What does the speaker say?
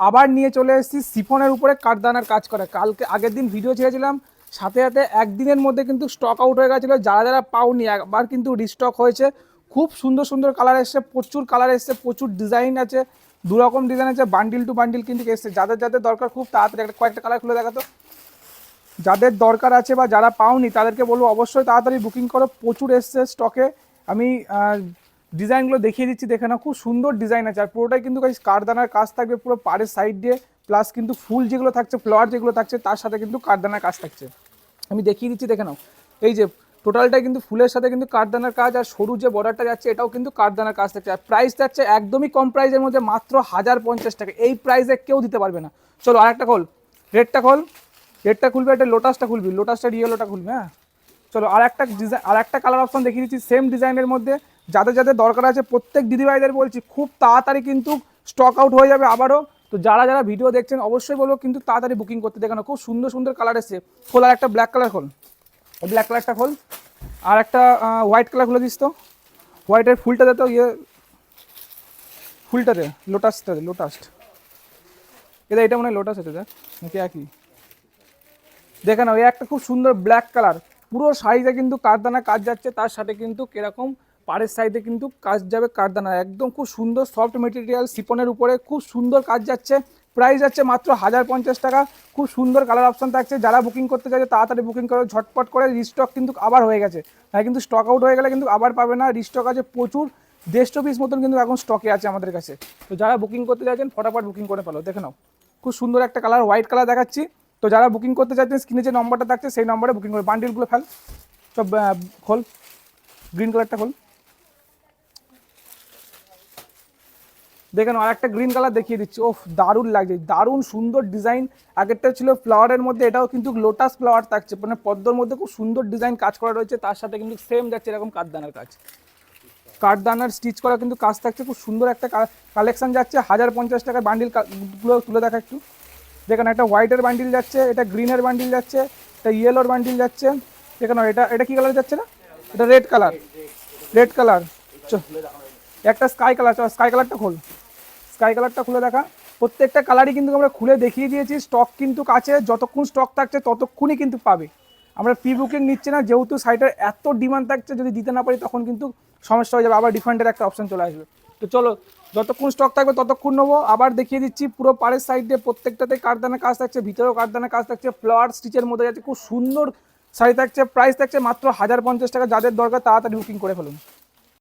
আবার নিয়ে চলে এসেছি সিফনের উপরে কাঠদানার কাজ করে। কালকে আগের দিন ভিডিও ছেড়েছিলাম, সাথে সাথে একদিনের মধ্যে কিন্তু স্টক আউট হয়ে গেছিলো। যারা যারা পাওনি একবার কিন্তু রিস্টক হয়েছে। খুব সুন্দর সুন্দর কালার এসছে, প্রচুর কালার এসছে, প্রচুর ডিজাইন আছে, দুরকম ডিজাইন আছে, বান্ডিল টু বান্ডিল কিন্তু এসছে। যাদের যাদের দরকার খুব তাড়াতাড়ি কয়েকটা কালার খুলে দেখাতো। যাদের দরকার আছে বা যারা পাওনি তাদেরকে বলবো অবশ্যই তাড়াতাড়ি বুকিং করো, প্রচুর এসছে স্টকে। আমি ডিজাইনগুলো দেখিয়ে দিচ্ছি, দেখে নাও, খুব সুন্দর ডিজাইন আছে। আর পুরোটাই কিন্তু কাঠদানার কাজ থাকবে পুরো পাড়ের সাইড দিয়ে, প্লাস কিন্তু ফুল যেগুলো থাকছে, ফ্লাওয়ার যেগুলো থাকছে তার সাথে কিন্তু কাঠদানার কাজ থাকছে। আমি দেখিয়ে দিচ্ছি, দেখে নাও। এই যে টোটালটাই কিন্তু ফুলের সাথে কিন্তু কাঠদানার কাজ, আর সরু যে বর্ডারটা যাচ্ছে এটাও কিন্তু কাঠদানার কাজ থাকছে। আর প্রাইস যাচ্ছে একদমই কম প্রাইসের মধ্যে, মাত্র 1050 টাকা। এই প্রাইসে কেউ দিতে পারবে না। চলো আরেকটা খোল, রেডটা খোল, রেডটা খুলবে, একটা লোটাসটা খুলবি, লোটাসটা ইয়েলোটা খুলবে। হ্যাঁ চলো আর একটা ডিজাইন, আর একটা কালার অপশন দেখিয়ে দিচ্ছি সেম ডিজাইনের মধ্যে। যাদের যাদের দরকার আছে প্রত্যেক দিদিভাইদের বলছি খুব তাড়াতাড়ি কিন্তু স্টক আউট হয়ে যাবে আবারও। তো যারা যারা ভিডিও দেখছেন অবশ্যই বলবো কিন্তু তাড়াতাড়ি বুকিং করতে। দেখানো খুব সুন্দর সুন্দর কালার এসছে। খোল আর একটা ব্ল্যাক কালার খোল, ব্ল্যাক কালারটা খোল, আর একটা হোয়াইট কালার খুলে দিস তো। হোয়াইটের ফুলটা দে তো, ইয়ে ফুলটা দে, লোটাসটা দে, লোটাস। এটা মনে হয় লোটাস আছে, দেখ নাকি একই। দেখে নাও, এই একটা খুব সুন্দর ব্ল্যাক কালার, পুরো শাড়িতে কিন্তু কাঠদানা কাজ যাচ্ছে, তার সাথে কিন্তু কিরকম পাড়ের সাইডে কিন্তু কাজ যাবে কাঠদানা, একদম খুব সুন্দর সফট মেটেরিয়াল সিপনের উপরে খুব সুন্দর কাজ যাচ্ছে। প্রাইস যাচ্ছে মাত্র 1050 টাকা। খুব সুন্দর কালার অপশন থাকছে। যারা বুকিং করতে চাইছে তাড়াতাড়ি বুকিং করো, ঝটপট করে। রিস্টক কিন্তু আবার হয়ে গেছে, তাই কিন্তু স্টক আউট হয়ে গেলে কিন্তু আবার পাবে না। রিস্টক আছে প্রচুর, 150 পিস মতন কিন্তু এখন স্টকে আছে আমাদের কাছে। তো যারা বুকিং করতে চাইছেন ফটাফট বুকিং করে ফেলো। দেখে নাও খুব সুন্দর একটা কালার, হোয়াইট কালার দেখাচ্ছি। তো যারা বুকিং করতে চাইছেন স্ক্রিনে যে নম্বরটা থাকছে সেই নম্বরে বুকিং করে। বান্ডিলগুলো ফেল সব, খোল, গ্রিন কালারটা খোল। দেখে নাও আরেকটা গ্রিন কালার দেখিয়ে দিচ্ছি। ওফ দারুণ লাগছে, দারুণ সুন্দর ডিজাইন। আগেরটা ছিল ফ্লাওয়ারের মধ্যে, এটাও কিন্তু লোটাস ফ্লাওয়ার থাকছে, মানে পদ্মর মধ্যে খুব সুন্দর ডিজাইন কাজ করা রয়েছে। তার সাথে কিন্তু সেম যাচ্ছে এরকম কাঠদানার কাজ, কাঠদানার স্টিচ করা কিন্তু কাজ থাকছে। খুব সুন্দর একটা কালেকশন যাচ্ছে। 1050 টাকার বান্ডিলগুলো তুলে দেখা একটু। দেখেন একটা হোয়াইটের বান্ডিল যাচ্ছে, এটা গ্রিনের বান্ডিল যাচ্ছে, এটা ইয়েলোর বান্ডিল যাচ্ছে। দেখেন এটা এটা কী কালার যাচ্ছে না, এটা রেড কালার, রেড কালার। একটা স্কাই কালার, স্কাই কালারটা খোল, স্কাই কালারটা খুলে দেখা। প্রত্যেকটা কালারই কিন্তু আমরা খুলে দেখিয়ে দিয়েছি। স্টক কিন্তু কাছে, যতক্ষণ স্টক থাকছে ততক্ষণই কিন্তু পাবে। আমরা প্রি বুকিং নিচ্ছি না, যেহেতু সাইটের এত ডিমান্ড থাকছে, যদি দিতে না পারি তখন কিন্তু সমস্যা হয়ে যাবে, আবার রিফান্ডের একটা অপশন চলে আসবে। তো চলো যতক্ষণ স্টক থাকবে ততক্ষণ নেবো। আবার দেখিয়ে দিচ্ছি পুরো পাড়ের সাইড দিয়ে প্রত্যেকটাতে কাঠদানা কাজ থাকছে, ভিতরেও কাঠদানা কাজ থাকছে, ফ্লাওয়ার স্টিচের মধ্যে যাচ্ছে, খুব সুন্দর শাড়ি থাকছে। প্রাইস থাকছে মাত্র 1050 টাকা। যাদের দরকার তাড়াতাড়ি বুকিং করে ফেলুন।